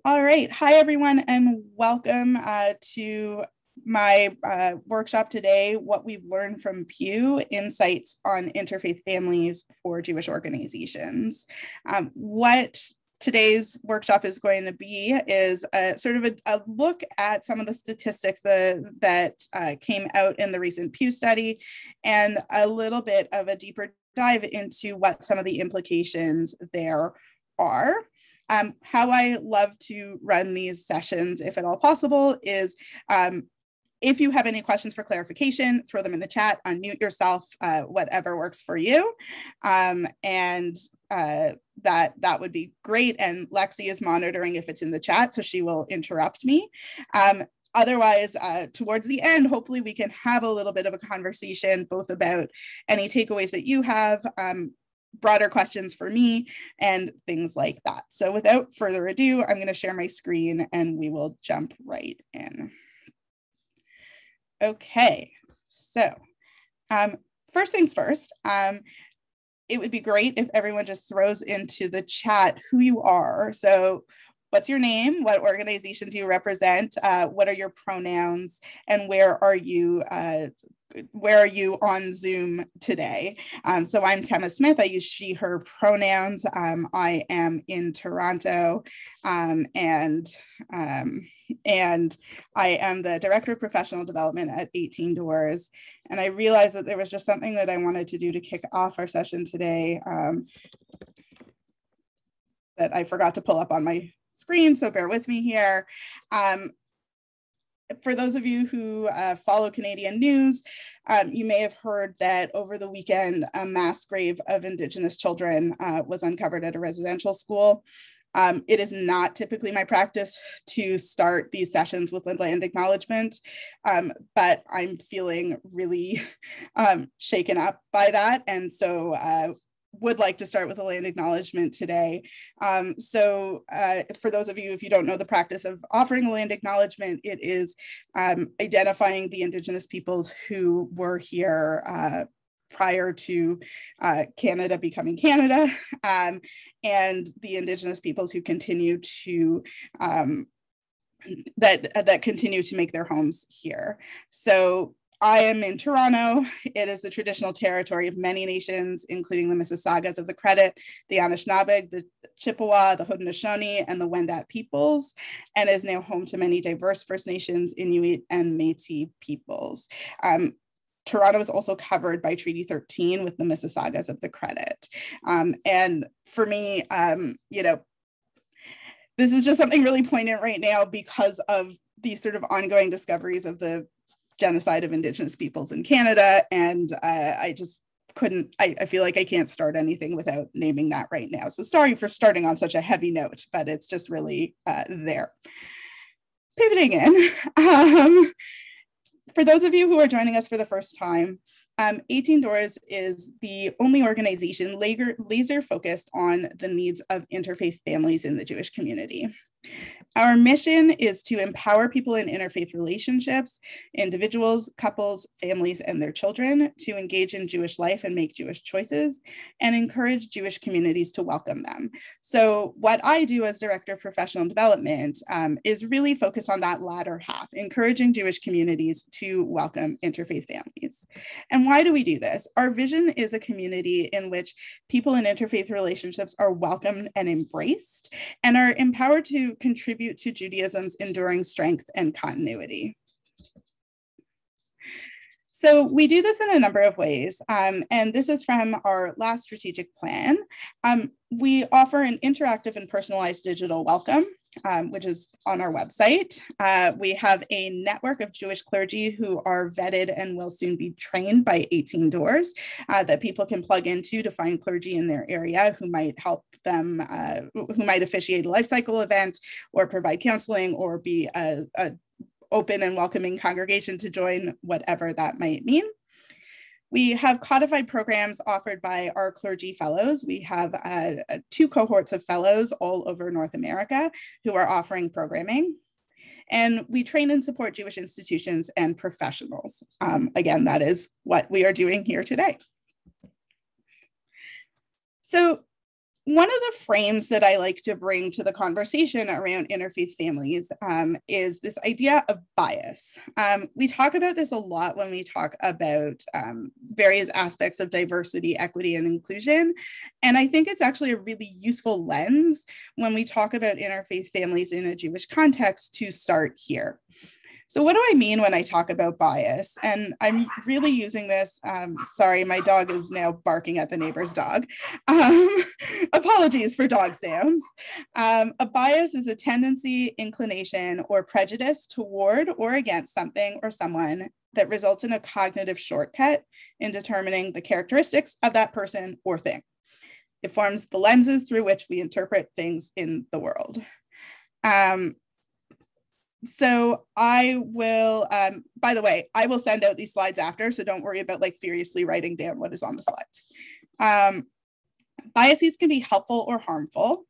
All right. Hi, everyone, and welcome to my workshop today, What We've Learned from Pew, Insights on Interfaith Families for Jewish Organizations. What today's workshop is going to be is sort of a look at some of the statistics that came out in the recent Pew study and a little bit of a deeper dive into what some of the implications there are. How I love to run these sessions, if at all possible, is if you have any questions for clarification, throw them in the chat, unmute yourself, whatever works for you. And that would be great. And Lexi is monitoring if it's in the chat, so she will interrupt me. Otherwise, towards the end, hopefully we can have a little bit of a conversation, both about any takeaways that you have, broader questions for me, and things like that. So without further ado, I'm going to share my screen and we will jump right in. Okay, so first things first, it would be great if everyone just throws into the chat who you are. So what's your name? What organization do you represent? What are your pronouns? And where are you on Zoom today? So I'm Tema Smith. I use she, her pronouns. I am in Toronto, and I am the Director of Professional Development at 18 Doors. And I realized that there was just something that I wanted to do to kick off our session today that I forgot to pull up on my screen, so bear with me here. For those of you who follow Canadian news, you may have heard that over the weekend, a mass grave of Indigenous children was uncovered at a residential school. It is not typically my practice to start these sessions with a land acknowledgement, but I'm feeling really shaken up by that. And so would like to start with a land acknowledgement today. For those of you, if you don't know the practice of offering a land acknowledgement, it is identifying the Indigenous peoples who were here prior to Canada becoming Canada, and the Indigenous peoples who continue to that continue to make their homes here. So I am in Toronto. It is the traditional territory of many nations, including the Mississaugas of the Credit, the Anishinaabe, the Chippewa, the Haudenosaunee, and the Wendat peoples, and is now home to many diverse First Nations, Inuit, and Métis peoples. Toronto is also covered by Treaty 13 with the Mississaugas of the Credit. And for me, this is just something really poignant right now because of these sort of ongoing discoveries of the genocide of Indigenous peoples in Canada. And I just couldn't, I feel like I can't start anything without naming that right now. So sorry for starting on such a heavy note, but it's just really there. Pivoting in, for those of you who are joining us for the first time, 18 Doors is the only organization laser focused on the needs of interfaith families in the Jewish community. Our mission is to empower people in interfaith relationships, individuals, couples, families, and their children to engage in Jewish life and make Jewish choices, and encourage Jewish communities to welcome them. So what I do as Director of Professional Development is really focused on that latter half, encouraging Jewish communities to welcome interfaith families. And why do we do this? Our vision is a community in which people in interfaith relationships are welcomed and embraced, and are empowered to contribute to Judaism's enduring strength and continuity. So we do this in a number of ways, and this is from our last strategic plan. We offer an interactive and personalized digital welcome, which is on our website. We have a network of Jewish clergy who are vetted and will soon be trained by 18 Doors that people can plug into to find clergy in their area who might help them, who might officiate a life cycle event or provide counseling or be a open and welcoming congregation to join, whatever that might mean. We have codified programs offered by our clergy fellows. We have 2 cohorts of fellows all over North America who are offering programming. And we train and support Jewish institutions and professionals. Again, that is what we are doing here today. So one of the frames that I like to bring to the conversation around interfaith families is this idea of bias. We talk about this a lot when we talk about various aspects of diversity, equity, and inclusion. And I think it's actually a really useful lens when we talk about interfaith families in a Jewish context to start here. So what do I mean when I talk about bias? And I'm really using this, sorry, my dog is now barking at the neighbor's dog. Apologies for dog sounds. A bias is a tendency, inclination, or prejudice toward or against something or someone that results in a cognitive shortcut in determining the characteristics of that person or thing. It forms the lenses through which we interpret things in the world. So I will, by the way, I will send out these slides after, so don't worry about like furiously writing down what is on the slides. Biases can be helpful or harmful.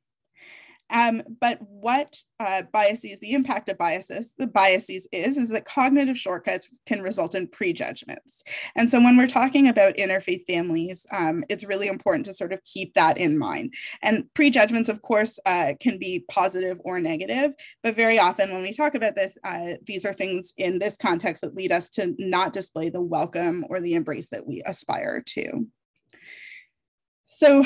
But what biases, the impact of the biases is that cognitive shortcuts can result in prejudgments. And so when we're talking about interfaith families, it's really important to sort of keep that in mind. And prejudgments, of course, can be positive or negative, but very often when we talk about this, these are things in this context that lead us to not display the welcome or the embrace that we aspire to. So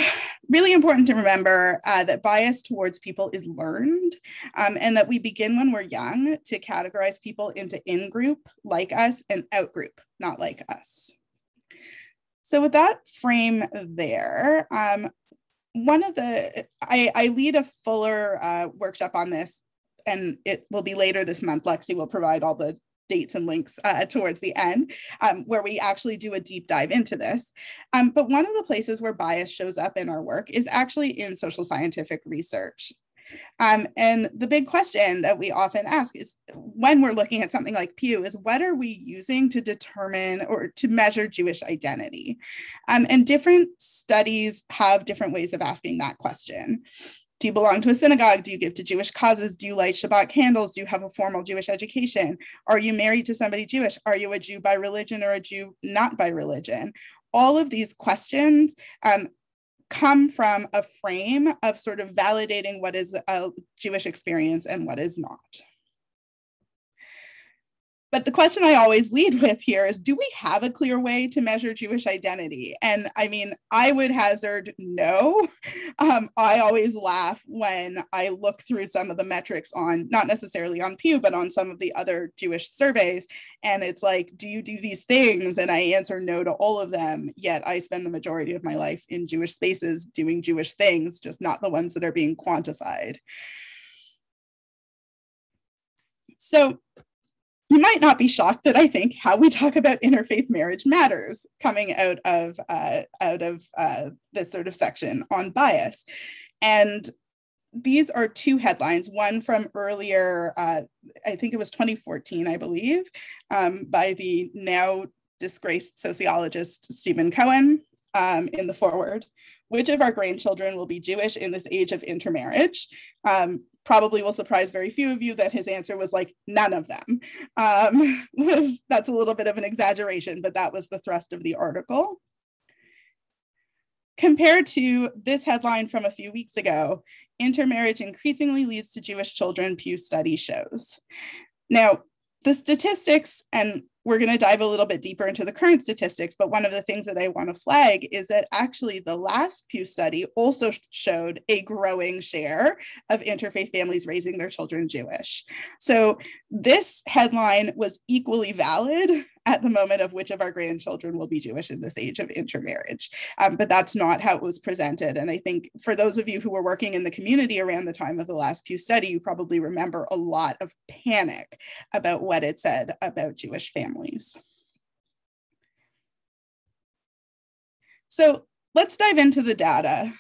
really important to remember that bias towards people is learned, and that we begin when we're young to categorize people into in-group, like us, and out-group, not like us. So with that frame there, I lead a fuller workshop on this, and it will be later this month. Lexi will provide all the dates and links towards the end, where we actually do a deep dive into this. But one of the places where bias shows up in our work is actually in social scientific research. And the big question that we often ask is, when we're looking at something like Pew, is what are we using to determine or to measure Jewish identity? And different studies have different ways of asking that question. Do you belong to a synagogue? Do you give to Jewish causes? Do you light Shabbat candles? Do you have a formal Jewish education? Are you married to somebody Jewish? Are you a Jew by religion or a Jew not by religion? All of these questions come from a frame of sort of validating what is a Jewish experience and what is not. But the question I always lead with here is, do we have a clear way to measure Jewish identity? And I mean, I would hazard no. I always laugh when I look through some of the metrics on, not necessarily on Pew, but on some of the other Jewish surveys. And it's like, do you do these things? And I answer no to all of them, yet I spend the majority of my life in Jewish spaces doing Jewish things, just not the ones that are being quantified. So you might not be shocked that I think how we talk about interfaith marriage matters, coming out of this sort of section on bias. And these are two headlines, one from earlier, I think it was 2014, I believe, by the now disgraced sociologist Stephen Cohen, in the foreword. Which of our grandchildren will be Jewish in this age of intermarriage? Probably will surprise very few of you that his answer was like, none of them. That's a little bit of an exaggeration, but that was the thrust of the article. Compared to this headline from a few weeks ago, intermarriage increasingly leads to Jewish children, Pew study shows. Now, the statistics, and we're going to dive a little bit deeper into the current statistics, but one of the things that I want to flag is that actually the last Pew study also showed a growing share of interfaith families raising their children Jewish. So this headline was equally valid at the moment of which of our grandchildren will be Jewish in this age of intermarriage. But that's not how it was presented. And I think for those of you who were working in the community around the time of the last Pew study, you probably remember a lot of panic about what it said about Jewish families. So let's dive into the data.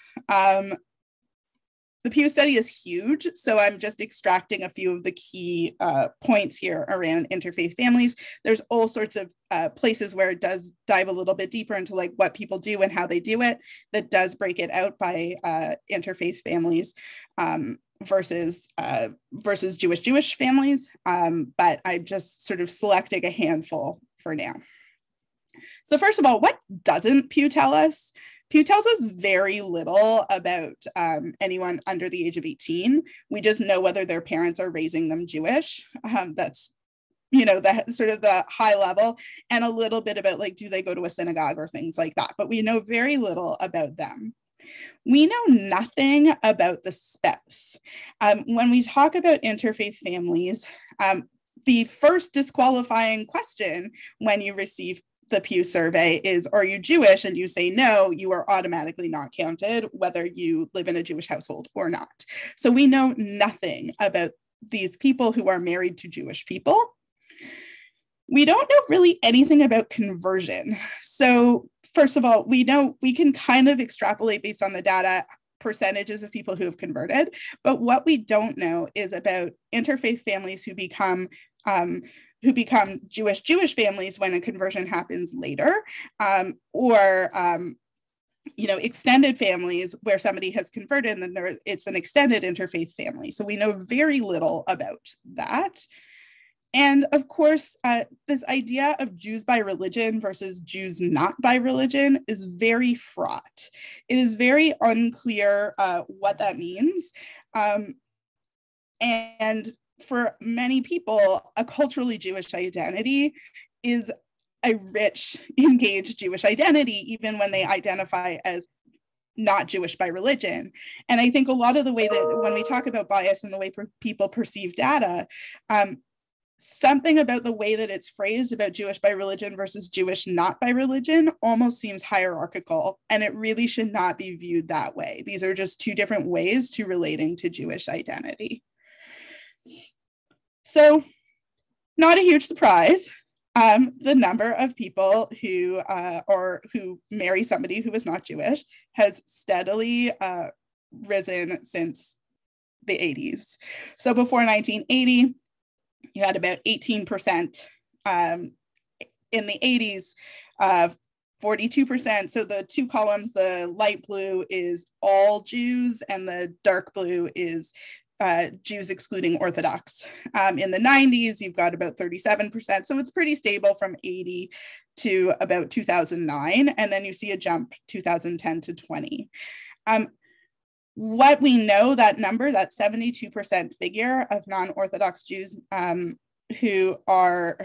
The Pew study is huge, so I'm just extracting a few of the key points here around interfaith families. There's all sorts of places where it does dive a little bit deeper into like what people do and how they do it, that does break it out by interfaith families versus Jewish families, but I'm just sort of selecting a handful for now. So first of all, what doesn't Pew tell us? Pew tells us very little about anyone under the age of 18. We just know whether their parents are raising them Jewish. That's, the sort of the high level, and a little bit about like, do they go to a synagogue or things like that, but we know very little about them. We know nothing about the spouse. When we talk about interfaith families, the first disqualifying question when you receive the Pew survey is, are you Jewish? And you say no, you are automatically not counted, whether you live in a Jewish household or not. So we know nothing about these people who are married to Jewish people. We don't know really anything about conversion. So first of all, we can kind of extrapolate based on the data percentages of people who have converted, but what we don't know is about interfaith families who become Jewish families when a conversion happens later, or extended families where somebody has converted and then it's an extended interfaith family. So we know very little about that. And of course, this idea of Jews by religion versus Jews not by religion is very fraught. It is very unclear what that means. And for many people, a culturally Jewish identity is a rich, engaged Jewish identity, even when they identify as not Jewish by religion. And I think a lot of the way that when we talk about bias and the way people perceive data, something about the way that it's phrased about Jewish by religion versus Jewish not by religion almost seems hierarchical, and it really should not be viewed that way. These are just two different ways to relating to Jewish identity. So, not a huge surprise, the number of people who marry somebody who is not Jewish has steadily risen since the 80s. So before 1980, you had about 18%. In the 80s, 42%. So the two columns, the light blue is all Jews and the dark blue is Jews excluding Orthodox. In the 90s, you've got about 37%. So it's pretty stable from 80 to about 2009. And then you see a jump 2010 to 20. What we know, that number, that 72% figure of non-Orthodox Jews who are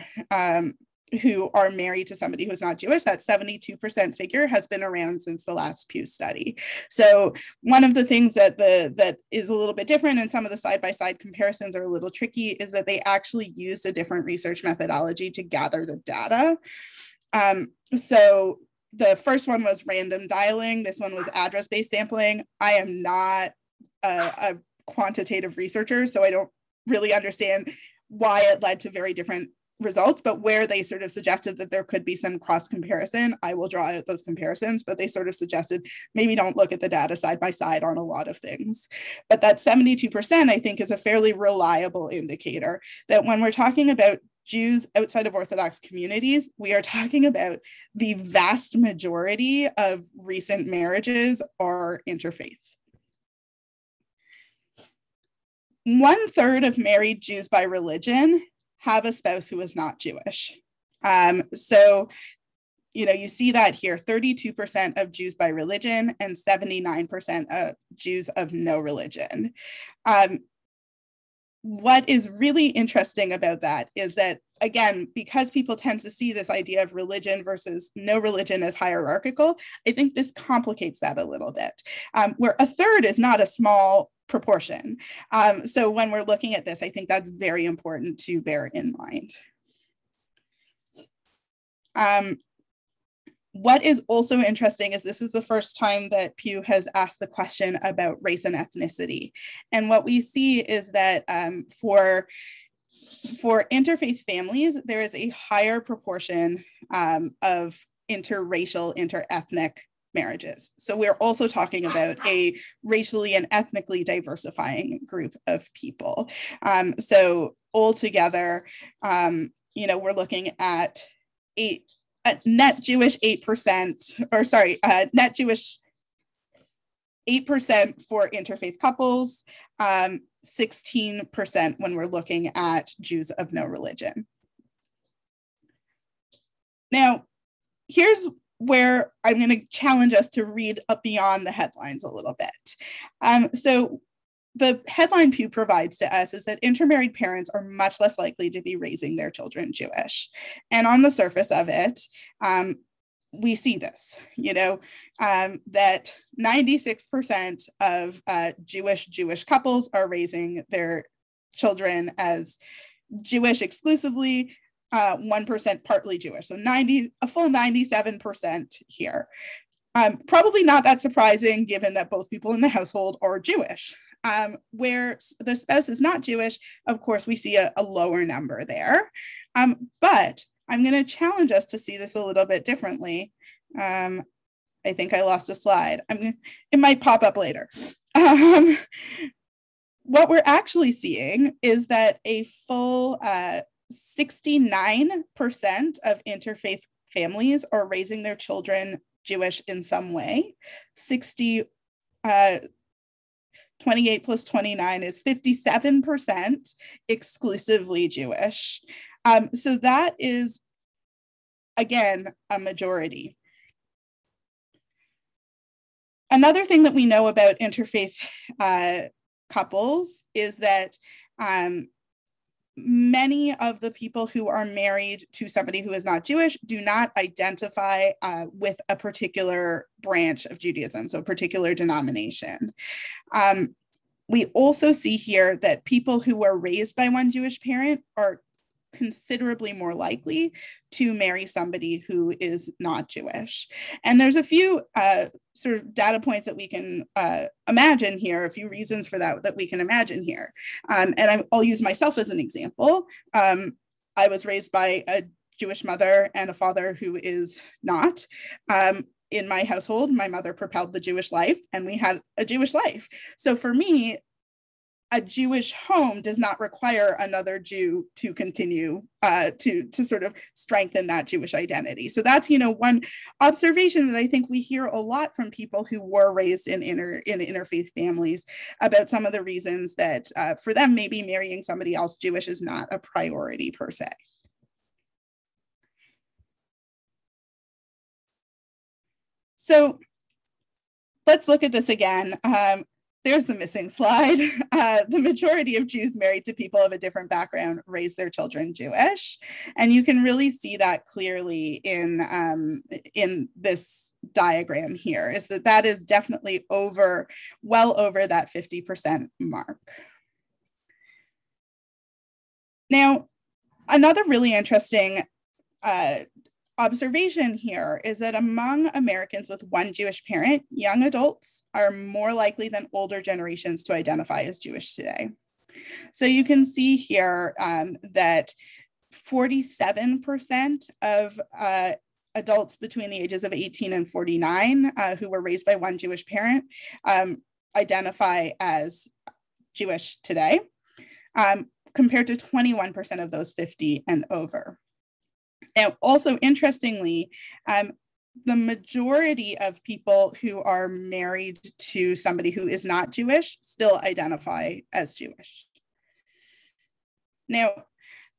married to somebody who's not Jewish, that 72% figure has been around since the last Pew study. So one of the things that is a little bit different, and some of the side-by-side comparisons are a little tricky, is that they actually used a different research methodology to gather the data. So the first one was random dialing. This one was address-based sampling. I am not a quantitative researcher, so I don't really understand why it led to very different results, but where they sort of suggested that there could be some cross comparison, I will draw out those comparisons, but they sort of suggested maybe don't look at the data side by side on a lot of things. But that 72%, I think, is a fairly reliable indicator that when we're talking about Jews outside of Orthodox communities, we are talking about the vast majority of recent marriages are interfaith. 1/3 of married Jews by religion have a spouse who is not Jewish. So, you see that here, 32% of Jews by religion and 79% of Jews of no religion. What is really interesting about that is that, again, because people tend to see this idea of religion versus no religion as hierarchical, I think this complicates that a little bit, where 1/3 is not a small proportion. So when we're looking at this, I think that's very important to bear in mind. What is also interesting is this is the first time that Pew has asked the question about race and ethnicity. And what we see is that for interfaith families, there is a higher proportion of interracial, interethnic marriages. So we're also talking about a racially and ethnically diversifying group of people. So altogether, we're looking at net Jewish 8%, net Jewish 8% for interfaith couples, 16% when we're looking at Jews of no religion. Now, here's where I'm going to challenge us to read up beyond the headlines a little bit. So the headline Pew provides to us is that intermarried parents are much less likely to be raising their children Jewish. And on the surface of it, we see this, that 96% of Jewish couples are raising their children as Jewish exclusively, 1% partly Jewish. So a full 97% here. Probably not that surprising given that both people in the household are Jewish. Where the spouse is not Jewish, of course, we see a lower number there. But I'm going to challenge us to see this a little bit differently. I think I lost a slide. It might pop up later. What we're actually seeing is that a full 69% of interfaith families are raising their children Jewish in some way. 28 plus 29 is 57% exclusively Jewish. So that is, again, a majority. Another thing that we know about interfaith couples is that many of the people who are married to somebody who is not Jewish do not identify with a particular branch of Judaism, so a particular denomination. We also see here that people who are raised by one Jewish parent are considerably more likely to marry somebody who is not Jewish. And there's a few sort of data points that we can imagine here, a few reasons for that we can imagine here. And I'll use myself as an example. I was raised by a Jewish mother and a father who is not. In my household, my mother propelled the Jewish life and we had a Jewish life. So for me, a Jewish home does not require another Jew to continue to sort of strengthen that Jewish identity. So that's, one observation that I think we hear a lot from people who were raised in interfaith families about some of the reasons that for them, maybe marrying somebody else Jewish is not a priority per se. So let's look at this again. There's the missing slide. The majority of Jews married to people of a different background raise their children Jewish. And you can really see that clearly in this diagram here, is that is definitely well over that 50% mark. Now, another really interesting observation here is that among Americans with one Jewish parent, young adults are more likely than older generations to identify as Jewish today. So you can see here that 47% of adults between the ages of 18 and 49 who were raised by one Jewish parent identify as Jewish today, compared to 21% of those 50 and over. Now, also interestingly, the majority of people who are married to somebody who is not Jewish still identify as Jewish. Now,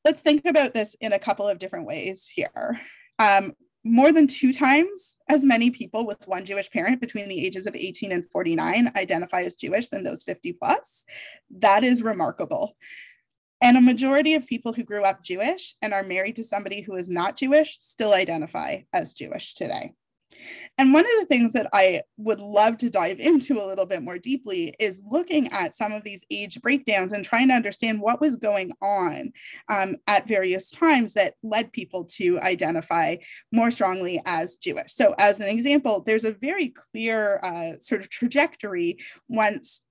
let's think about this in a couple of different ways here. More than 2 times as many people with one Jewish parent between the ages of 18 and 49 identify as Jewish than those 50 plus. That is remarkable. And a majority of people who grew up Jewish and are married to somebody who is not Jewish still identify as Jewish today. And one of the things that I would love to dive into a little bit more deeply is looking at some of these age breakdowns and trying to understand what was going on at various times that led people to identify more strongly as Jewish. So as an example, there's a very clear sort of trajectory once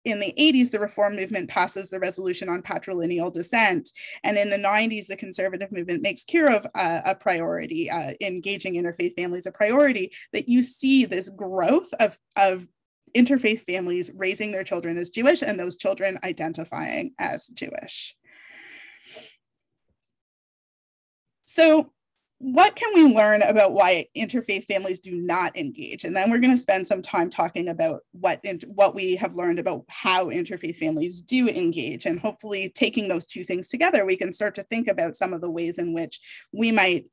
in the 80s, the Reform movement passes the resolution on patrilineal descent. And in the 90s, the conservative movement makes Kirov a priority, engaging interfaith families a priority, that you see this growth of interfaith families raising their children as Jewish and those children identifying as Jewish. So what can we learn about why interfaith families do not engage? And then we're going to spend some time talking about what we have learned about how interfaith families do engage. And hopefully taking those two things together, we can start to think about some of the ways in which we might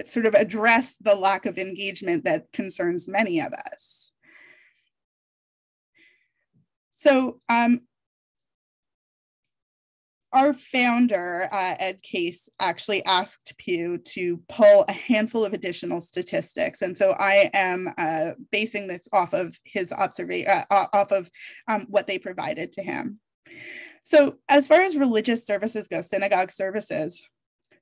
sort of address the lack of engagement that concerns many of us. So our founder, Ed Case, actually asked Pew to pull a handful of additional statistics. And so I am basing this off of his observation, off of what they provided to him. So as far as religious services go, synagogue services,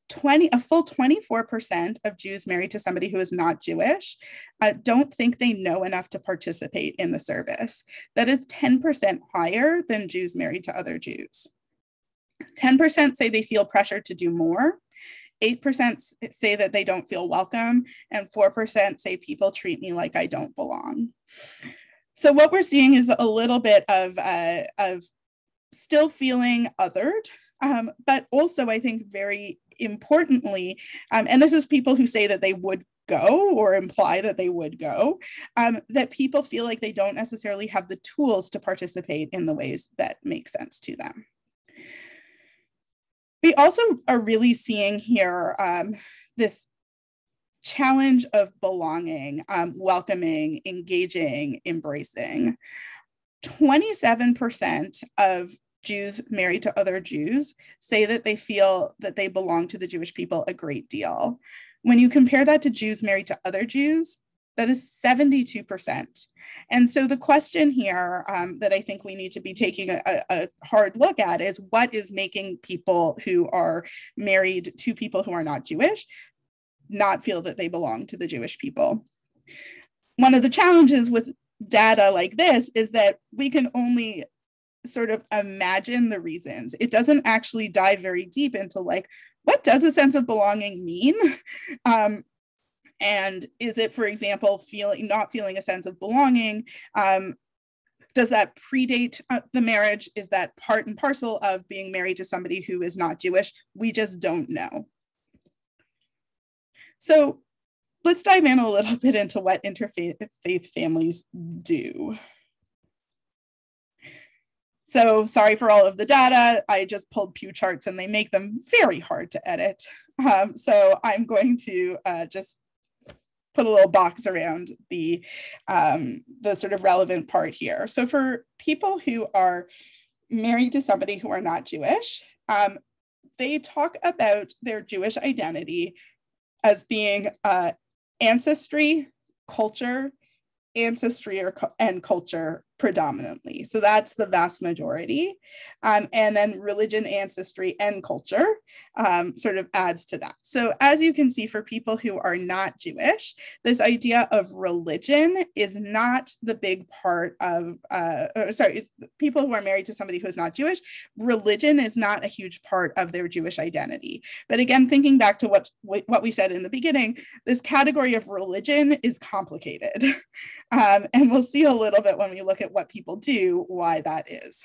a full 24% of Jews married to somebody who is not Jewish don't think they know enough to participate in the service. That is 10% higher than Jews married to other Jews. 10% say they feel pressured to do more. 8% say that they don't feel welcome, and 4% say people treat me like I don't belong. So what we're seeing is a little bit of still feeling othered, but also I think very importantly, and this is people who say that they would go or imply that they would go, that people feel like they don't necessarily have the tools to participate in the ways that make sense to them. We also are really seeing here this challenge of belonging, welcoming, engaging, embracing. 27% of Jews married to other Jews say that they feel that they belong to the Jewish people a great deal. When you compare that to Jews married to other Jews, that is 72%. And so the question here that I think we need to be taking a hard look at is what is making people who are married to people who are not Jewish not feel that they belong to the Jewish people. One of the challenges with data like this is that we can only sort of imagine the reasons. It doesn't actually dive very deep into like, what does a sense of belonging mean? And is it, for example, not feeling a sense of belonging? Does that predate the marriage? Is that part and parcel of being married to somebody who is not Jewish? We just don't know. So let's dive in a little bit into what interfaith families do. So sorry for all of the data. I just pulled Pew charts and they make them very hard to edit. So I'm going to just put a little box around the sort of relevant part here. So for people who are married to somebody who are not Jewish, they talk about their Jewish identity as being ancestry, culture, and culture predominantly. So that's the vast majority. And then religion, ancestry, and culture sort of adds to that. So as you can see, for people who are not Jewish, this idea of religion is not the big part of, people who are married to somebody who is not Jewish, religion is not a huge part of their Jewish identity. But again, thinking back to what we said in the beginning, this category of religion is complicated. And we'll see a little bit when we look at what people do, why that is.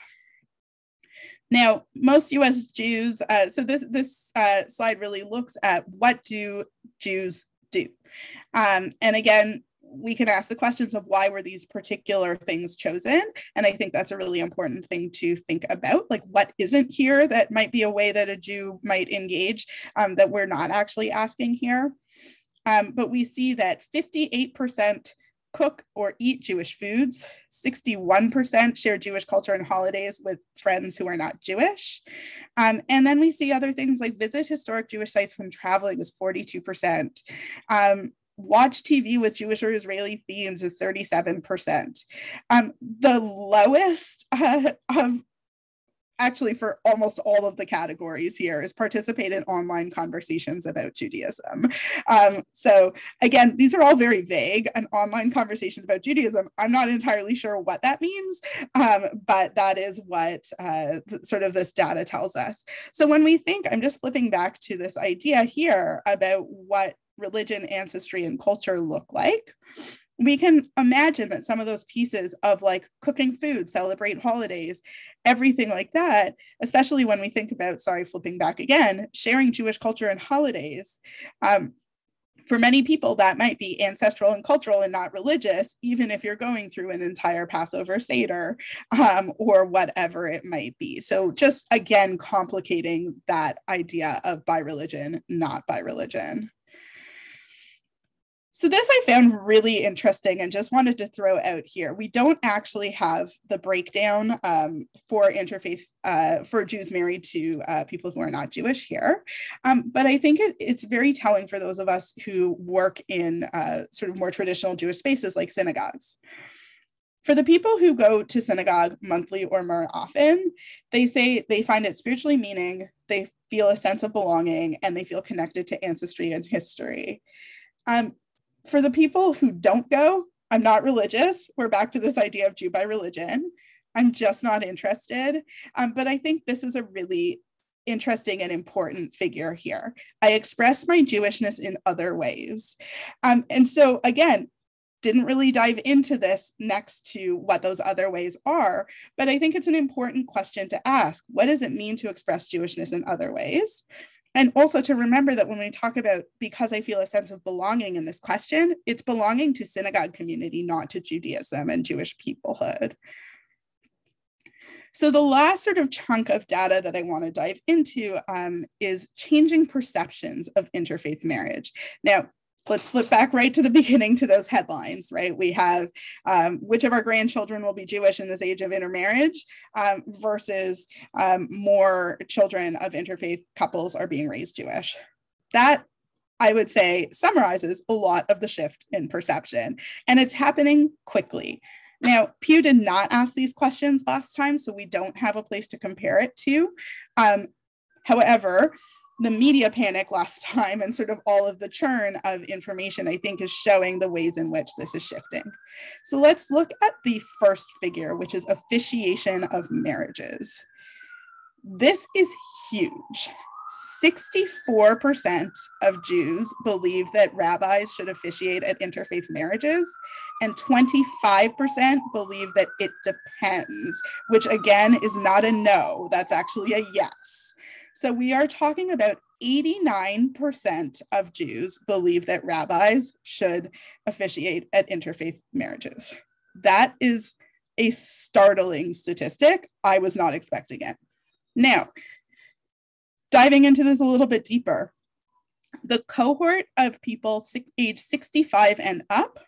Now, most US Jews, so this slide really looks at what do Jews do? And again, we can ask the questions of why were these particular things chosen? And I think that's a really important thing to think about, like what isn't here that might be a way that a Jew might engage that we're not actually asking here. But we see that 58% cook or eat Jewish foods, 61% share Jewish culture and holidays with friends who are not Jewish. And then we see other things like visit historic Jewish sites when traveling is 42%. Watch TV with Jewish or Israeli themes is 37%. The lowest of actually for almost all of the categories here is participate in online conversations about Judaism. So again, these are all very vague. An online conversation about Judaism, I'm not entirely sure what that means, but that is what sort of this data tells us. So when we think, I'm just flipping back to this idea here about what religion, ancestry, and culture look like, we can imagine that some of those pieces of like cooking food, celebrate holidays, everything like that, especially when we think about, flipping back again, sharing Jewish culture and holidays. For many people, that might be ancestral and cultural and not religious, even if you're going through an entire Passover Seder or whatever it might be. So just, again, complicating that idea of by religion, not by religion. So this I found really interesting and just wanted to throw out here. We don't actually have the breakdown for interfaith, for Jews married to people who are not Jewish here. But I think it's very telling for those of us who work in sort of more traditional Jewish spaces like synagogues. For the people who go to synagogue monthly or more often, they say they find it spiritually meaning, they feel a sense of belonging, and they feel connected to ancestry and history. For the people who don't go, I'm not religious. We're back to this idea of Jew by religion. I'm just not interested. But I think this is a really interesting and important figure here. I express my Jewishness in other ways. And so again, didn't really dive into this next to what those other ways are, but I think it's an important question to ask. What does it mean to express Jewishness in other ways? And also to remember that when we talk about, because I feel a sense of belonging in this question, it's belonging to synagogue community, not to Judaism and Jewish peoplehood. So the last sort of chunk of data that I want to dive into is changing perceptions of interfaith marriage. Now, let's flip back right to the beginning to those headlines, right? We have which of our grandchildren will be Jewish in this age of intermarriage versus more children of interfaith couples are being raised Jewish. That, I would say, summarizes a lot of the shift in perception, and it's happening quickly. Now, Pew did not ask these questions last time, so we don't have a place to compare it to. However, the media panic last time and sort of all of the churn of information, I think, is showing the ways in which this is shifting. So let's look at the first figure, which is officiation of marriages. This is huge. 64% of Jews believe that rabbis should officiate at interfaith marriages, and 25% believe that it depends, which again is not a no, that's actually a yes. So we are talking about 89% of Jews believe that rabbis should officiate at interfaith marriages. That is a startling statistic. I was not expecting it. Now, diving into this a little bit deeper, the cohort of people age 65 and up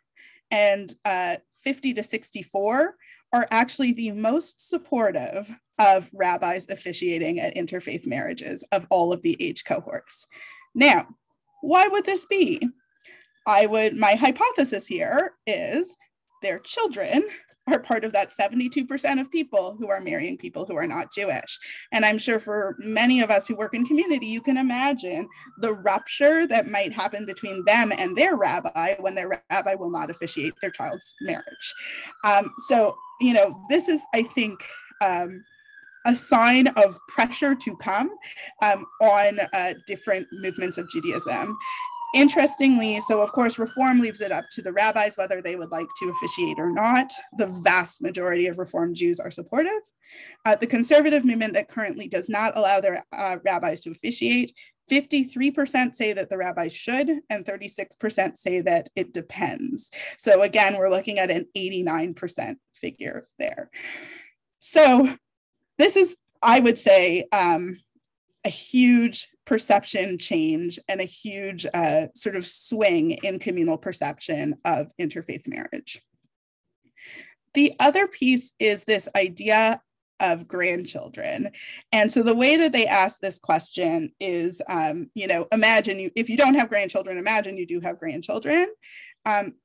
and 50 to 64 are actually the most supportive of rabbis officiating at interfaith marriages of all of the age cohorts. Now, why would this be? My hypothesis here is their children are part of that 72% of people who are marrying people who are not Jewish. And I'm sure for many of us who work in community, you can imagine the rupture that might happen between them and their rabbi when their rabbi will not officiate their child's marriage. So, this is, I think, a sign of pressure to come on different movements of Judaism. Interestingly, so of course, Reform leaves it up to the rabbis whether they would like to officiate or not. The vast majority of Reform Jews are supportive. The conservative movement that currently does not allow their rabbis to officiate, 53% say that the rabbis should, and 36% say that it depends. So again, we're looking at an 89% figure there. So this is, I would say, a huge perception change and a huge sort of swing in communal perception of interfaith marriage. The other piece is this idea of grandchildren. And so the way that they ask this question is, imagine if you don't have grandchildren, imagine you do have grandchildren.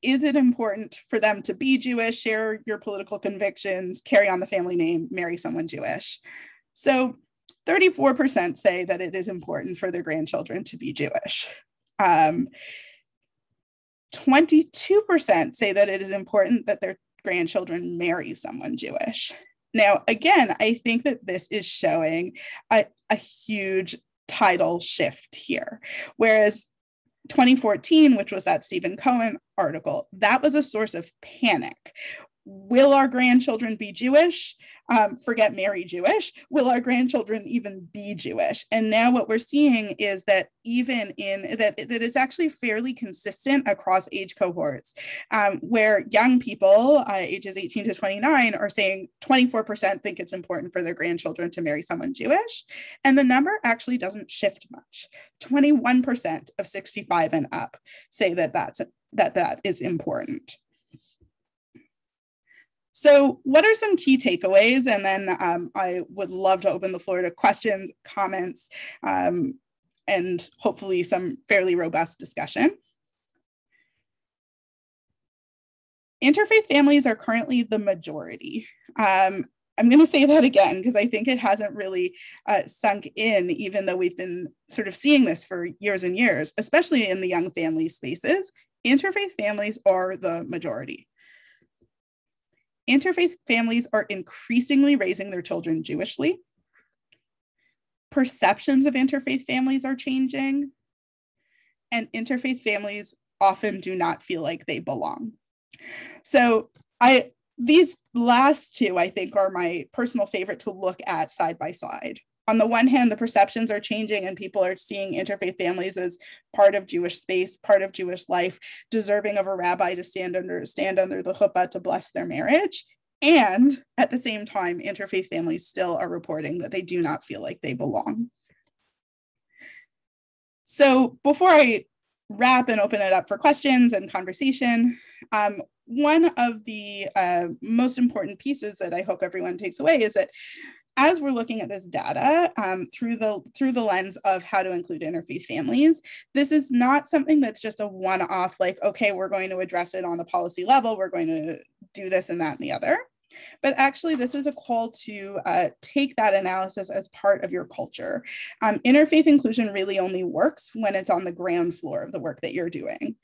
Is it important for them to be Jewish, share your political convictions, carry on the family name, marry someone Jewish? So 34% say that it is important for their grandchildren to be Jewish. 22% say that it is important that their grandchildren marry someone Jewish. Now, again, I think that this is showing a huge tidal shift here. Whereas 2014, which was that Stephen Cohen article, that was a source of panic. Will our grandchildren be Jewish? Forget marry Jewish. Will our grandchildren even be Jewish? And now what we're seeing is that even in that it's actually fairly consistent across age cohorts, where young people ages 18 to 29 are saying 24% think it's important for their grandchildren to marry someone Jewish. And the number actually doesn't shift much. 21% of 65 and up say that that's that is important. So what are some key takeaways? And then I would love to open the floor to questions, comments, and hopefully some fairly robust discussion. Interfaith families are currently the majority. I'm going to say that again, because I think it hasn't really sunk in, even though we've been sort of seeing this for years and years, especially in the young family spaces. Interfaith families are the majority. Interfaith families are increasingly raising their children Jewishly. Perceptions of interfaith families are changing, and interfaith families often do not feel like they belong. So these last two, I think, are my personal favorite to look at side by side. On the one hand, the perceptions are changing and people are seeing interfaith families as part of Jewish space, part of Jewish life, deserving of a rabbi to stand under the chuppah to bless their marriage. And at the same time, interfaith families still are reporting that they do not feel like they belong. So before I wrap and open it up for questions and conversation, one of the most important pieces that I hope everyone takes away is that as we're looking at this data through the lens of how to include interfaith families, this is not something that's just a one-off, like, okay, we're going to address it on a policy level, we're going to do this and that and the other. But actually, this is a call to take that analysis as part of your culture. Interfaith inclusion really only works when it's on the ground floor of the work that you're doing.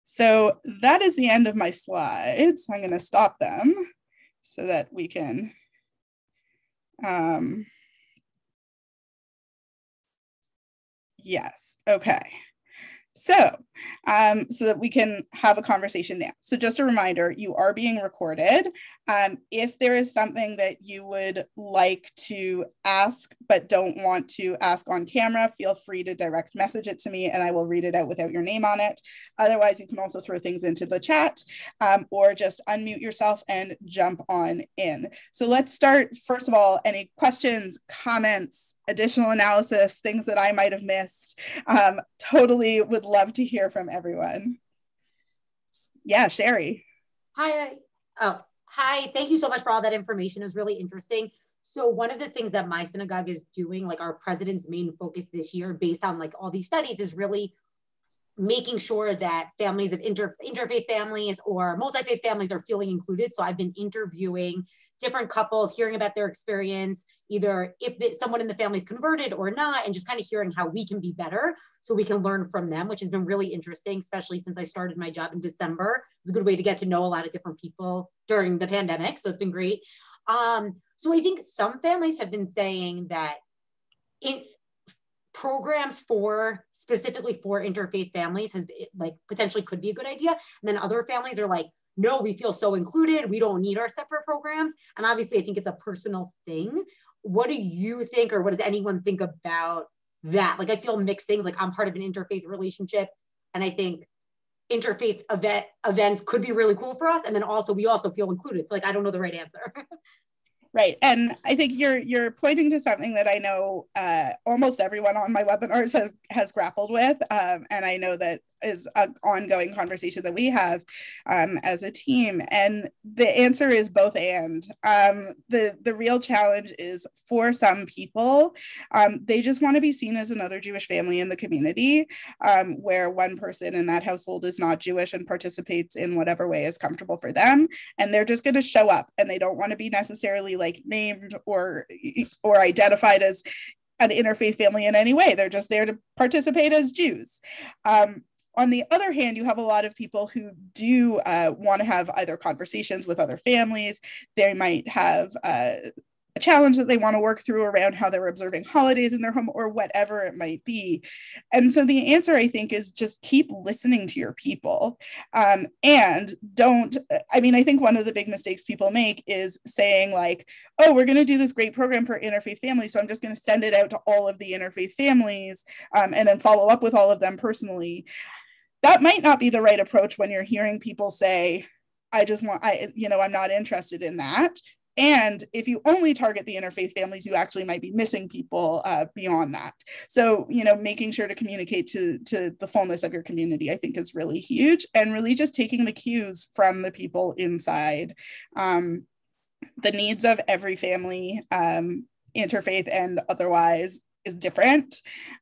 So that is the end of my slides. I'm going to stop them so that we can yes, okay. So that we can have a conversation now. So just a reminder, you are being recorded. If there is something that you would like to ask but don't want to ask on camera, feel free to direct message it to me and I will read it out without your name on it. Otherwise, you can also throw things into the chat or just unmute yourself and jump on in. So let's start, first of all, any questions, comments, additional analysis, things that I might have missed. Totally would love to hear from everyone. Yeah, Sherry. Hi. Oh, hi. Thank you so much for all that information. It was really interesting. So one of the things that my synagogue is doing, like our president's main focus this year, based on like all these studies, is really making sure that families of interfaith families or multi-faith families are feeling included. So I've been interviewing different couples, hearing about their experience, either if someone in the family is converted or not, and just kind of hearing how we can be better so we can learn from them, which has been really interesting, especially since I started my job in December. It's a good way to get to know a lot of different people during the pandemic. So it's been great. So I think some families have been saying that in programs specifically for interfaith families has like potentially could be a good idea. And then other families are like, no, we feel so included. We don't need our separate programs. And obviously I think it's a personal thing. What do you think, or what does anyone think about that? Like, I feel mixed things. Like, I'm part of an interfaith relationship, and I think interfaith events could be really cool for us. And then also, we also feel included. So like, I don't know the right answer. Right. And I think you're pointing to something that I know almost everyone on my webinars has grappled with. And I know that is an ongoing conversation that we have as a team. And the answer is both and. The real challenge is for some people, they just want to be seen as another Jewish family in the community, where one person in that household is not Jewish and participates in whatever way is comfortable for them. And they're just going to show up, and they don't want to be necessarily like named or identified as an interfaith family in any way. They're just there to participate as Jews. On the other hand, you have a lot of people who do want to have either conversations with other families. They might have a challenge that they want to work through around how they're observing holidays in their home or whatever it might be. And so the answer, I think, is just keep listening to your people. And don't, I mean, I think one of the big mistakes people make is saying like, oh, we're going to do this great program for interfaith families, so I'm just going to send it out to all of the interfaith families and then follow up with all of them personally. That might not be the right approach when you're hearing people say, I'm not interested in that. And if you only target the interfaith families, you actually might be missing people beyond that. So, making sure to communicate to the fullness of your community, I think is really huge, and really just taking the cues from the people inside. The needs of every family, interfaith and otherwise, is different.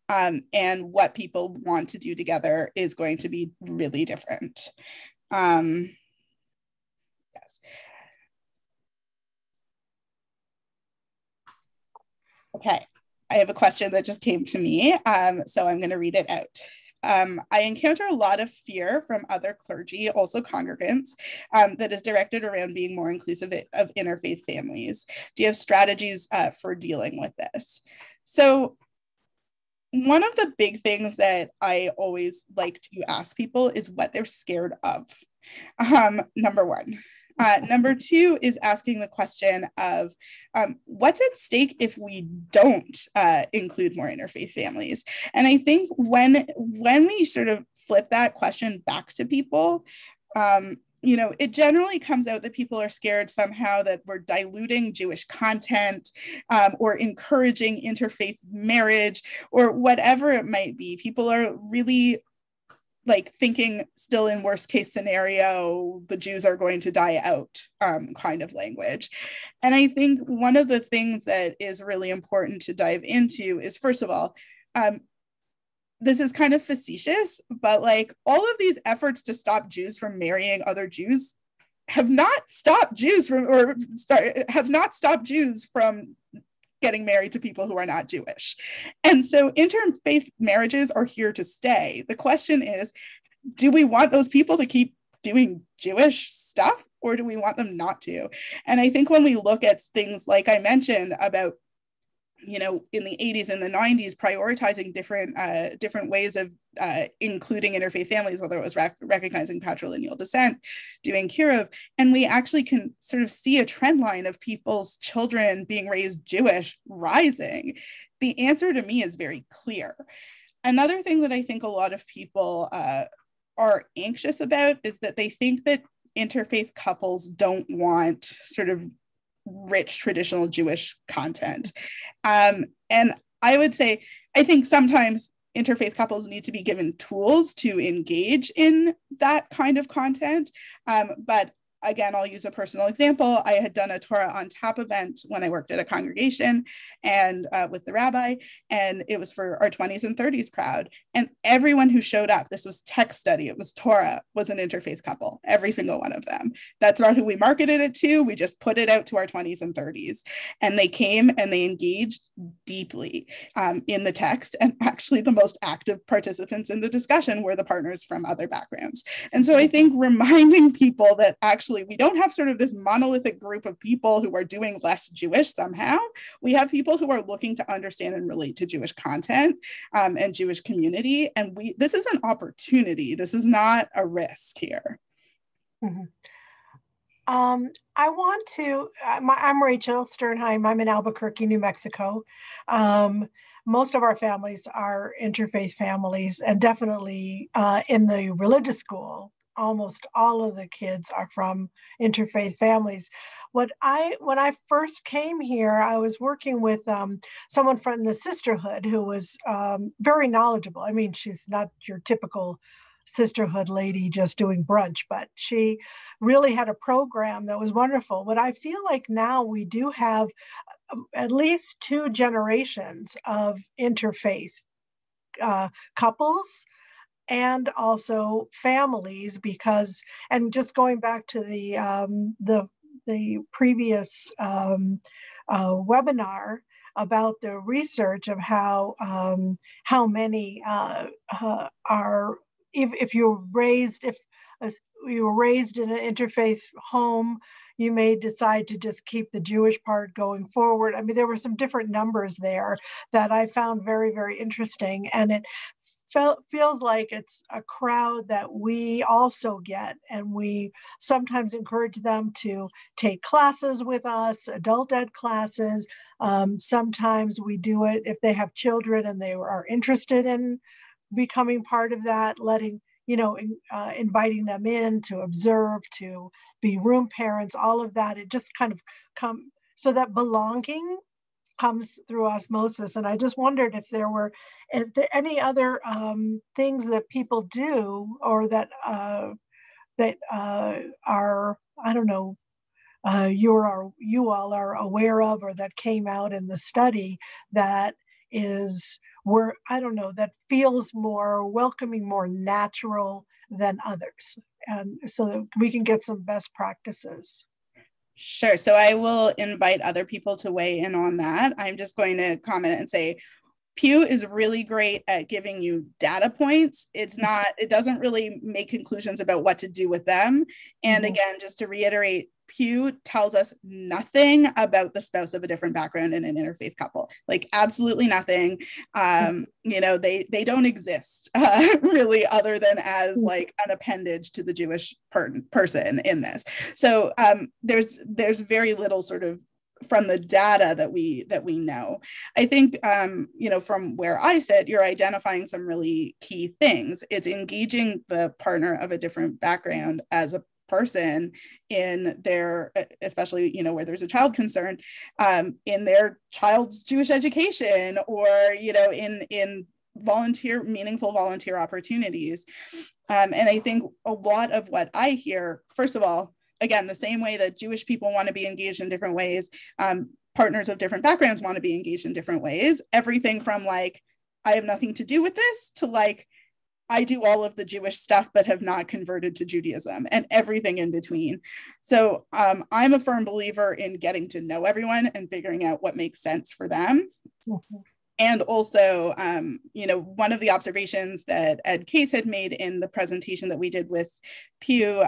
And what people want to do together is going to be really different. Yes. Okay, I have a question that just came to me, so I'm going to read it out. I encounter a lot of fear from other clergy, also congregants, that is directed around being more inclusive of interfaith families. Do you have strategies for dealing with this? So one of the big things that I always like to ask people is what they're scared of. Number one. Number two is asking the question of what's at stake if we don't include more interfaith families. And I think when we sort of flip that question back to people, it generally comes out that people are scared somehow that we're diluting Jewish content, or encouraging interfaith marriage, or whatever it might be. People are really thinking still in worst case scenario, the Jews are going to die out kind of language. And I think one of the things that is really important to dive into is, first of all, this is kind of facetious, but all of these efforts to stop Jews from marrying other Jews have not stopped Jews from getting married to people who are not Jewish. And so interfaith marriages are here to stay. The question is, do we want those people to keep doing Jewish stuff, or do we want them not to? And I think when we look at things like I mentioned about, in the 80s and the 90s, prioritizing different ways of including interfaith families, whether it was recognizing patrilineal descent, doing kiruv, and we actually can sort of see a trend line of people's children being raised Jewish rising. The answer to me is very clear. Another thing that I think a lot of people are anxious about is that they think that interfaith couples don't want sort of rich traditional Jewish content. And I would say, I think sometimes interfaith couples need to be given tools to engage in that kind of content. But again, I'll use a personal example. I had done a Torah on Tap event when I worked at a congregation and with the rabbi, and it was for our 20s and 30s crowd. And everyone who showed up, this was tech study, it was Torah, was an interfaith couple, every single one of them. That's not who we marketed it to. We just put it out to our 20s and 30s. And they came and they engaged deeply in the text. And actually the most active participants in the discussion were the partners from other backgrounds. And so I think reminding people that actually we don't have sort of this monolithic group of people who are doing less Jewish somehow. We have people who are looking to understand and relate to Jewish content and Jewish community. And this is an opportunity. This is not a risk here. Mm-hmm. I'm Rachel Sternheim. I'm in Albuquerque, New Mexico. Most of our families are interfaith families, and definitely in the religious school, almost all of the kids are from interfaith families. When I first came here, I was working with someone from the sisterhood who was very knowledgeable. I mean, she's not your typical sisterhood lady just doing brunch, but she really had a program that was wonderful. But I feel like now we do have at least 2 generations of interfaith couples and also families, because, and just going back to the previous webinar about the research of how many are, if you were raised in an interfaith home, you may decide to just keep the Jewish part going forward. I mean, there were some different numbers there that I found very, very interesting, and it feels like it's a crowd that we also get, and we sometimes encourage them to take classes with us, adult ed classes. Sometimes we do it if they have children and they are interested in becoming part of that, letting inviting them in to observe, to be room parents, all of that. It just kind of so that belonging comes through osmosis. And I just wondered if there any other things that people do, or that are, I don't know, you all are aware of, or that came out in the study, that that feels more welcoming, more natural than others, and so that we can get some best practices. Sure. So I will invite other people to weigh in on that. I'm just going to comment and say, Pew is really great at giving you data points. It doesn't really make conclusions about what to do with them. And again, just to reiterate, Pew tells us nothing about the spouse of a different background in an interfaith couple, like absolutely nothing. They don't exist really, other than as like an appendage to the Jewish person in this. So there's very little sort of from the data that we know. I think, from where I sit, you're identifying some really key things. It's engaging the partner of a different background as a person in their, especially, where there's a child concern, in their child's Jewish education, or, in meaningful volunteer opportunities. And I think a lot of what I hear, first of all, again, the same way that Jewish people want to be engaged in different ways, partners of different backgrounds want to be engaged in different ways. Everything from like, I have nothing to do with this, to like, I do all of the Jewish stuff but have not converted to Judaism, and everything in between. So I'm a firm believer in getting to know everyone and figuring out what makes sense for them. And also, one of the observations that Ed Case had made in the presentation that we did with Pew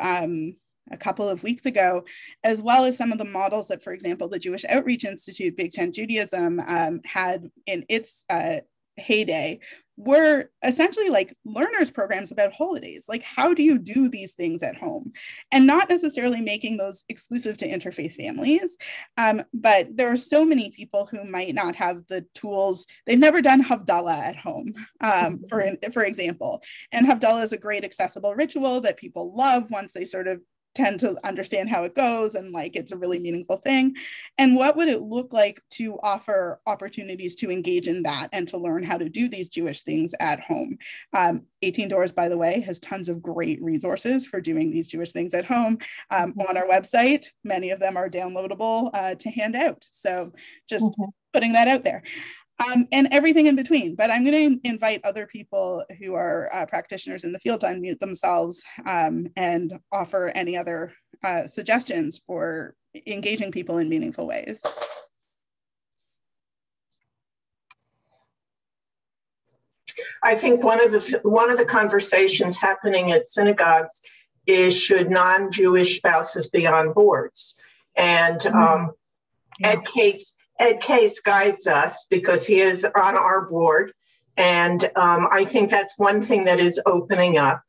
a couple of weeks ago, as well as some of the models that, for example, the Jewish Outreach Institute, Big Tent Judaism, had in its heyday, were essentially like learners programs about holidays. Like, how do you do these things at home? And not necessarily making those exclusive to interfaith families. But there are so many people who might not have the tools. They've never done Havdalah at home, for example. And Havdalah is a great accessible ritual that people love once they sort of tend to understand how it goes, and like it's a really meaningful thing. And what would it look like to offer opportunities to engage in that and to learn how to do these Jewish things at home? 18 Doors, by the way, has tons of great resources for doing these Jewish things at home on our website. Many of them are downloadable to hand out. So just putting that out there. And everything in between. But I'm going to invite other people who are practitioners in the field to unmute themselves and offer any other suggestions for engaging people in meaningful ways. I think one of the conversations happening at synagogues is, should non-Jewish spouses be on boards? And Ed Case guides us because he is on our board. And I think that's one thing that is opening up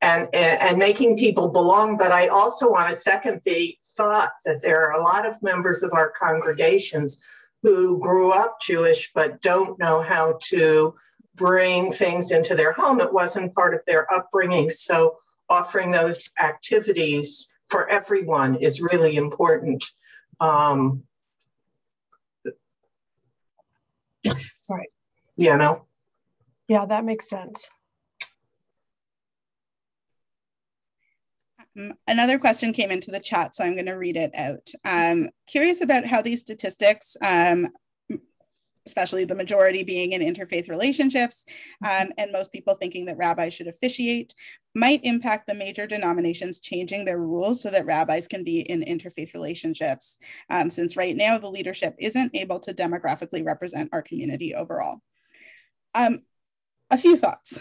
and making people belong. But I also want to second the thought that there are a lot of members of our congregations who grew up Jewish but don't know how to bring things into their home. It wasn't part of their upbringing. So offering those activities for everyone is really important. Right. Yeah, that makes sense. Another question came into the chat, so I'm going to read it out. Curious about how these statistics, especially the majority being in interfaith relationships, and most people thinking that rabbis should officiate, might impact the major denominations changing their rules so that rabbis can be in interfaith relationships, since right now the leadership isn't able to demographically represent our community overall. A few thoughts.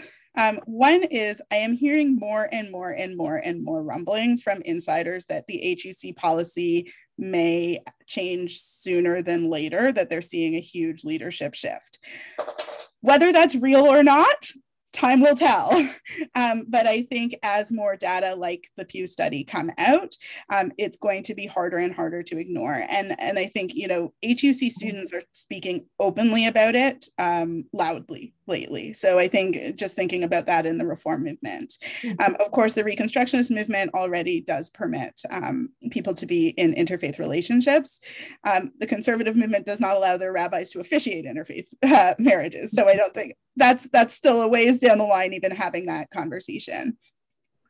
One is, I am hearing more and more rumblings from insiders that the HUC policy may change sooner than later, that they're seeing a huge leadership shift. Whether that's real or not, time will tell. But I think as more data like the Pew study come out, it's going to be harder and harder to ignore. And I think, HUC students are speaking openly about it loudly lately. So I think just thinking about that in the reform movement. Of course, the Reconstructionist movement already does permit people to be in interfaith relationships. The conservative movement does not allow their rabbis to officiate interfaith marriages. So I don't think that's still a ways down the line, even having that conversation.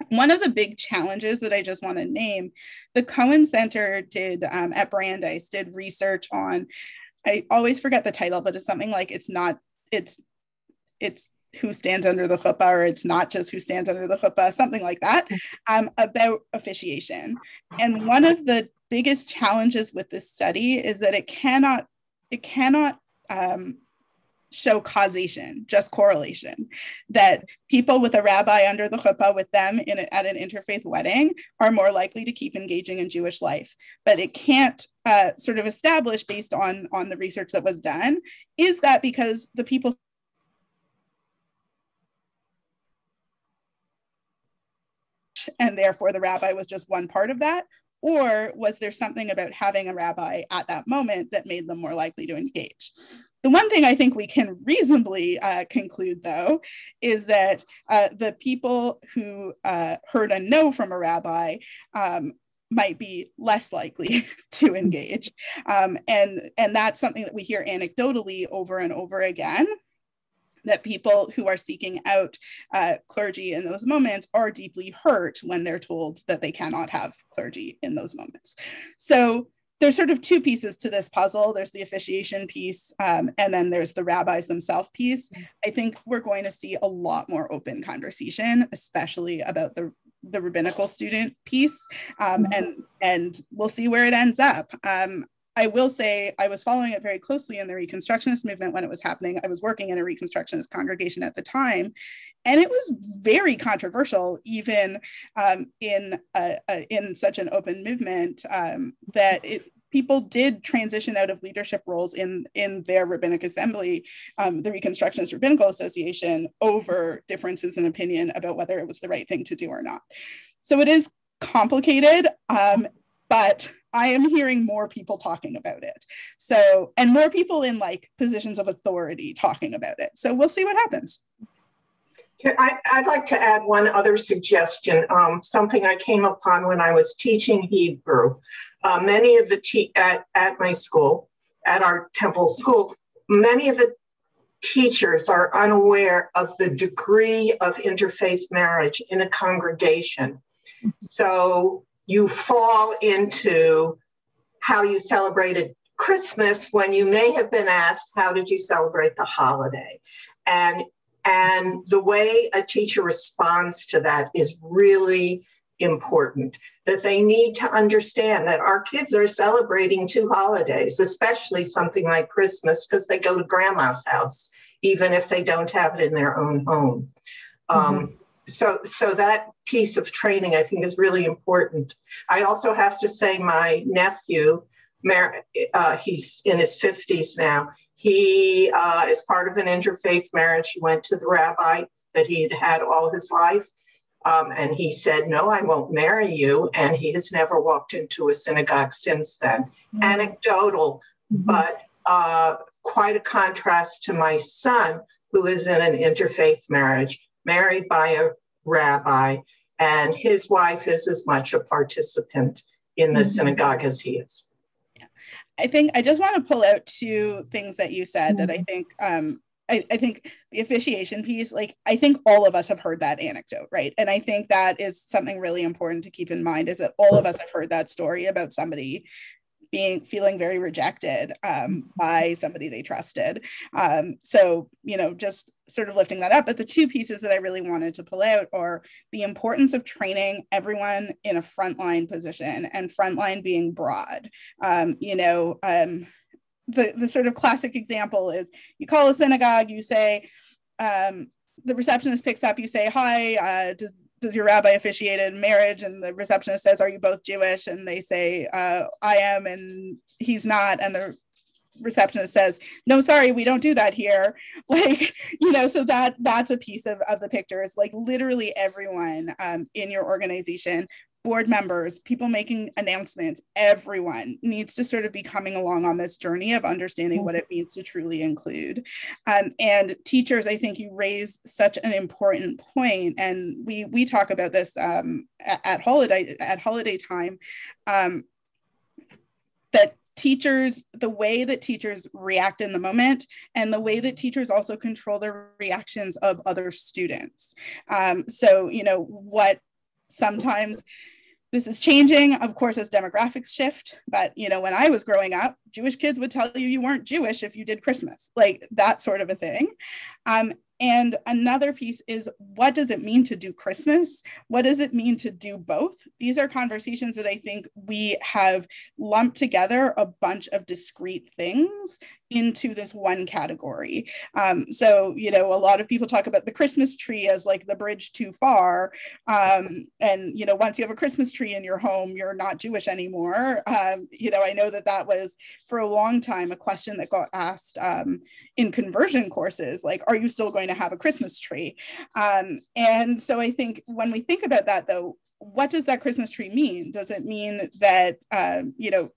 One of the big challenges that I just want to name, the Cohen Center did at Brandeis did research on, I always forget the title, but it's something like it's who stands under the chuppah, or it's not just who stands under the chuppah, something like that, about officiation. And one of the biggest challenges with this study is that it cannot show causation, just correlation, that people with a rabbi under the chuppah with them at an interfaith wedding are more likely to keep engaging in Jewish life. But it can't sort of establish, based on the research that was done, is that because the people and therefore the rabbi was just one part of that? Or was there something about having a rabbi at that moment that made them more likely to engage? The one thing I think we can reasonably conclude, though, is that the people who heard a no from a rabbi might be less likely to engage. And that's something that we hear anecdotally over and over again, that people who are seeking out clergy in those moments are deeply hurt when they're told that they cannot have clergy in those moments. So there's sort of two pieces to this puzzle. There's the officiation piece, and then there's the rabbis themselves piece. I think we're going to see a lot more open conversation, especially about the rabbinical student piece, and we'll see where it ends up. I will say I was following it very closely in the Reconstructionist movement when it was happening. I was working in a Reconstructionist congregation at the time, and it was very controversial, even in such an open movement, that people did transition out of leadership roles in their rabbinic assembly, the Reconstructionist Rabbinical Association, over differences in opinion about whether it was the right thing to do or not. So it is complicated, but I am hearing more people talking about it. So, and more people in like positions of authority talking about it. So we'll see what happens. I'd like to add one other suggestion, something I came upon when I was teaching Hebrew. Many of the at my school, at our temple school, many of the teachers are unaware of the degree of interfaith marriage in a congregation. So you fall into how you celebrated Christmas when you may have been asked, how did you celebrate the holiday? And the way a teacher responds to that is really important, that they need to understand that our kids are celebrating two holidays, especially something like Christmas, because they go to grandma's house, even if they don't have it in their own home. So that piece of training, I think, is really important. I also have to say my nephew, he's in his 50s now. He is part of an interfaith marriage. He went to the rabbi that he had had all his life. And he said, no, I won't marry you. And he has never walked into a synagogue since then. Anecdotal, but quite a contrast to my son, who is in an interfaith marriage, married by a rabbi, and his wife is as much a participant in the synagogue as he is. Yeah. I think I just want to pull out two things that you said that I think I think the officiation piece, like, I think all of us have heard that anecdote, right? And I think that is something really important to keep in mind, is that all of us have heard that story about somebody feeling very rejected by somebody they trusted. So, just sort of lifting that up. But the two pieces that I really wanted to pull out are the importance of training everyone in a frontline position, and frontline being broad. The sort of classic example is you call a synagogue, you say, the receptionist picks up, you say, hi, does your rabbi officiate in marriage? And the receptionist says, are you both Jewish? And they say, I am, and he's not. And the receptionist says, no, sorry, we don't do that here. Like, so that's a piece of the picture. It's like literally everyone in your organization, board members, people making announcements, everyone needs to sort of be coming along on this journey of understanding what it means to truly include. And teachers, I think you raise such an important point, and we talk about this at holiday time, that teachers, the way that teachers react in the moment and the way that teachers also control the reactions of other students. So, what sometimes this is changing, of course, as demographics shift. But, when I was growing up, Jewish kids would tell you you weren't Jewish if you did Christmas, like that sort of a thing. And another piece is, what does it mean to do Christmas? What does it mean to do both? These are conversations that I think we have lumped together a bunch of discrete things into this one category. So, a lot of people talk about the Christmas tree as like the bridge too far. And, once you have a Christmas tree in your home, you're not Jewish anymore. I know that was for a long time a question that got asked in conversion courses, like, are you still going to have a Christmas tree? And so I think when we think about that, though, what does that Christmas tree mean? Does it mean that,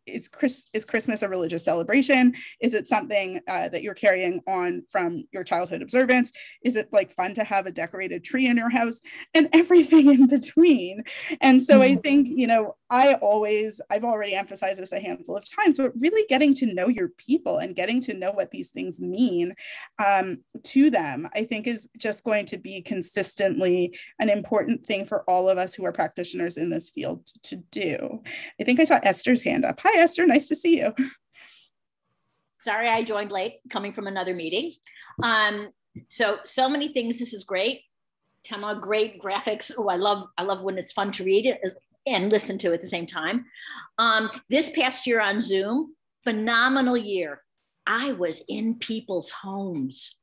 is Christmas a religious celebration? Is it something that you're carrying on from your childhood observance? Is it like fun to have a decorated tree in your house? And everything in between. And so I think, I've already emphasized this a handful of times, but really getting to know your people and getting to know what these things mean to them, I think is just going to be consistently an important thing for all of us who are practitioners in this field to do. I think I saw Esther's hand up. Hi, Esther, nice to see you. Sorry, I joined late, coming from another meeting. So many things. This is great. Tema, great graphics. Oh, I love when it's fun to read it and listen to at the same time. This past year on Zoom, phenomenal year. I was in people's homes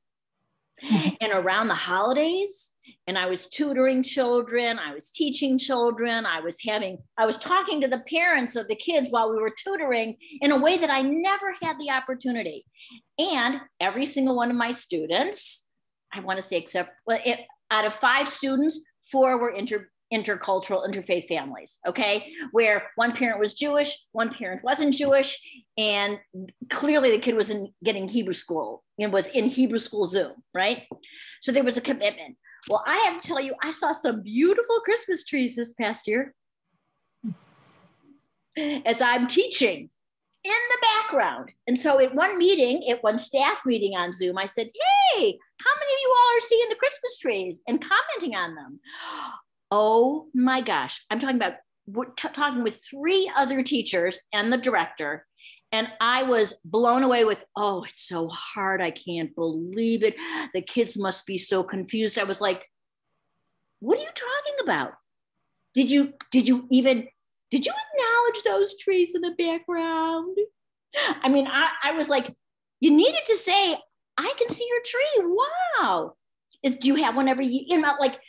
and around the holidays, and I was tutoring children, I was teaching children, I was talking to the parents of the kids while we were tutoring in a way that I never had the opportunity. And every single one of my students, I want to say out of 5 students, 4 were intercultural, interfaith families, okay? Where one parent was Jewish, one parent wasn't Jewish, and clearly the kid was getting Hebrew school, and was in Hebrew school Zoom, right? So there was a commitment. Well, I have to tell you, I saw some beautiful Christmas trees this past year as I'm teaching in the background. And so at one staff meeting on Zoom, I said, hey, how many of you all are seeing the Christmas trees and commenting on them? Oh my gosh, I'm talking about, talking with 3 other teachers and the director. And I was blown away with, oh, it's so hard. I can't believe it. The kids must be so confused. I was like, what are you talking about? Did you acknowledge those trees in the background? I mean, I was like, you needed to say, I can see your tree. Wow. Do you have one every year? Like,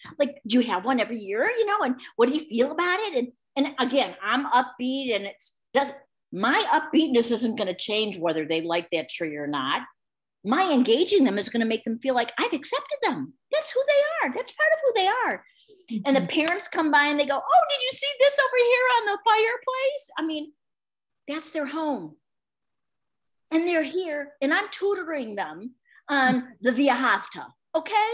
do you have one every year? And what do you feel about it? And again, I'm upbeat, and my upbeatness isn't going to change whether they like that tree or not. My engaging them is going to make them feel like I've accepted them. That's who they are. That's part of who they are. Mm-hmm. And the parents come by and they go, oh, did you see this over here on the fireplace? I mean, that's their home. And they're here, and I'm tutoring them on the Via Hafta. Okay.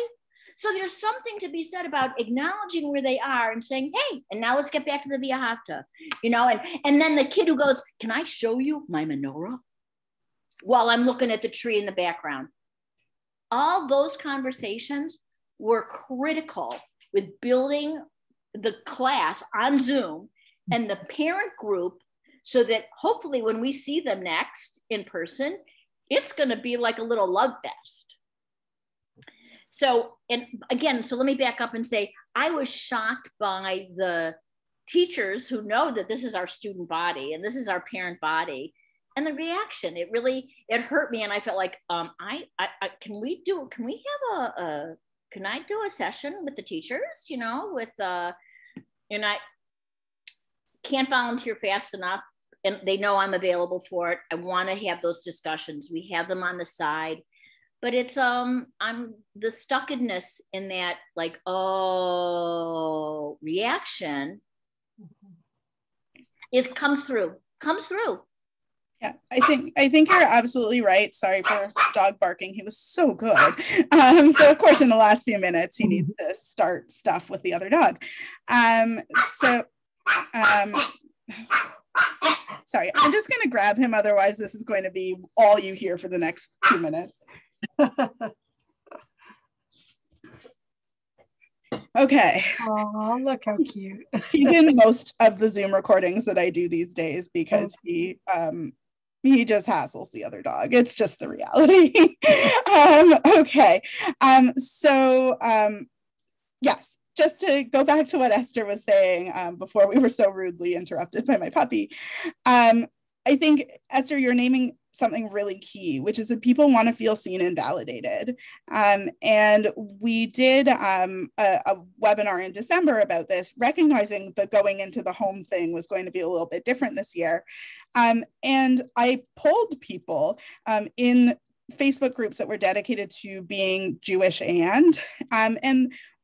So there's something to be said about acknowledging where they are and saying, hey, and now let's get back to the Via Hafta, and then the kid who goes, can I show you my menorah? While I'm looking at the tree in the background. All those conversations were critical with building the class on Zoom and the parent group, so that hopefully when we see them next in person, it's going to be like a little love fest. So, and again, so let me back up and say, I was shocked by the teachers who know that this is our student body and this is our parent body, and the reaction. It hurt me, and I felt like, can I do a session with the teachers? I can't volunteer fast enough. and they know I'm available for it. I want to have those discussions. We have them on the side, but it's I'm the stuckedness in that like, oh, reaction comes through. Yeah, I think you're absolutely right. Sorry for dog barking. He was so good. So of course, in the last few minutes, he needs to start stuff with the other dog. Sorry, I'm just going to grab him. Otherwise, this is going to be all you hear for the next 2 minutes. Okay. Oh, look how cute. He's in most of the Zoom recordings that I do these days because he just hassles the other dog. It's just the reality. Okay. Yes, just to go back to what Esther was saying before we were so rudely interrupted by my puppy. I think, Esther, you're naming something really key, which is that people want to feel seen and validated. And we did a webinar in December about this, recognizing the going into the home thing was going to be a little bit different this year. And I polled people in Facebook groups that were dedicated to being Jewish and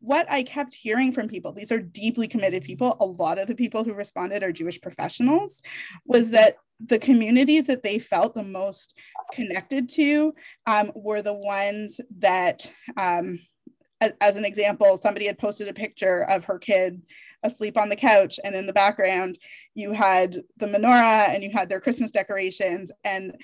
what I kept hearing from people, these are deeply committed people, a lot of the people who responded are Jewish professionals, was that the communities that they felt the most connected to were the ones that, as an example, somebody had posted a picture of her kid asleep on the couch, and in the background, you had the menorah and you had their Christmas decorations, and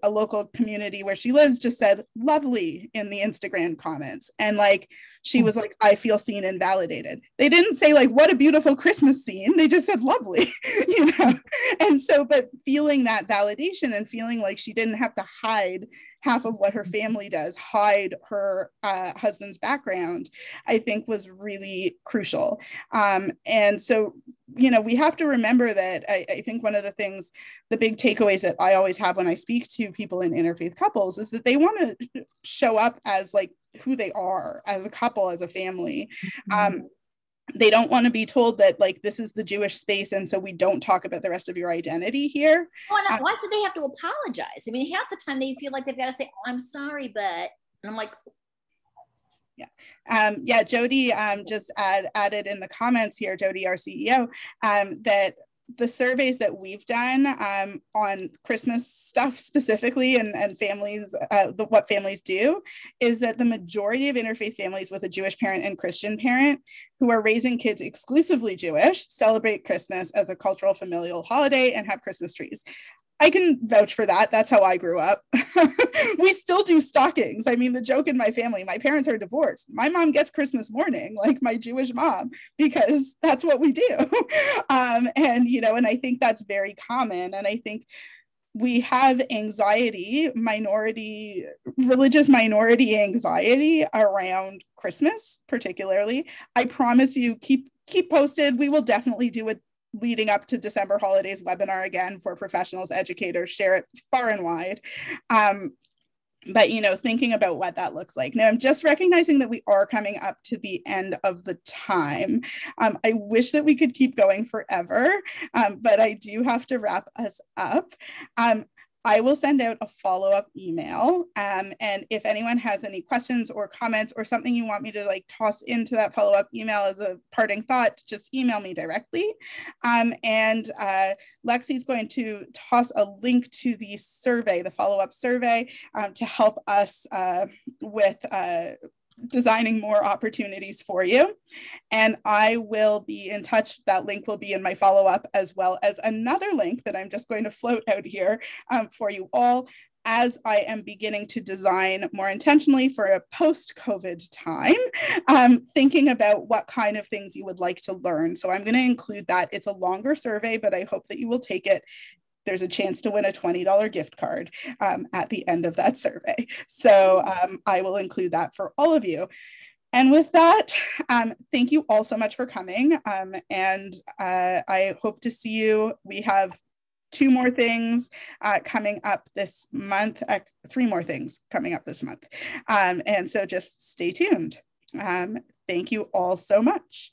a local community where she lives just said lovely in the Instagram comments. And like, she was like, I feel seen and validated. They didn't say like, what a beautiful Christmas scene. They just said lovely, you know? And so, but feeling that validation and feeling like she didn't have to hide half of what her family does, hide her husband's background, I think was really crucial. And so, you know, we have to remember that I think one of the things, the big takeaways that I always have when I speak to people in interfaith couples is that they want to show up as like who they are as a couple, as a family. They don't want to be told that like this is the Jewish space and so we don't talk about the rest of your identity here. Well, why do they have to apologize? I mean, half the time they feel like they've got to say, oh, I'm sorry, but, and I'm like, yeah, Jody just added in the comments here, Jody, our CEO, that the surveys that we've done on Christmas stuff specifically and families, what families do, is that the majority of interfaith families with a Jewish parent and Christian parent who are raising kids exclusively Jewish celebrate Christmas as a cultural familial holiday and have Christmas trees. I can vouch for that. That's how I grew up. We still do stockings. I mean, the joke in my family, my parents are divorced. My mom gets Christmas morning, like my Jewish mom, because that's what we do. And, you know, and I think that's very common. And I think we have anxiety, religious minority anxiety around Christmas, particularly. I promise you, keep posted. We will definitely do it leading up to December holidays webinar again for professionals, educators, share it far and wide. But, you know, thinking about what that looks like. Now, I'm just recognizing that we are coming up to the end of the time. I wish that we could keep going forever, but I do have to wrap us up. I will send out a follow-up email. And if anyone has any questions or comments or something you want me to like toss into that follow-up email as a parting thought, just email me directly. And Lexi's going to toss a link to the survey, the follow-up survey, to help us with designing more opportunities for you. And I will be in touch. That link will be in my follow-up, as well as another link that I'm just going to float out here for you all as I am beginning to design more intentionally for a post-COVID time, thinking about what kind of things you would like to learn. So I'm going to include that. It's a longer survey, but I hope that you will take it. There's a chance to win a $20 gift card at the end of that survey. So I will include that for all of you. And with that, thank you all so much for coming. And I hope to see you. We have 2 more things coming up this month, 3 more things coming up this month. And so just stay tuned. Thank you all so much.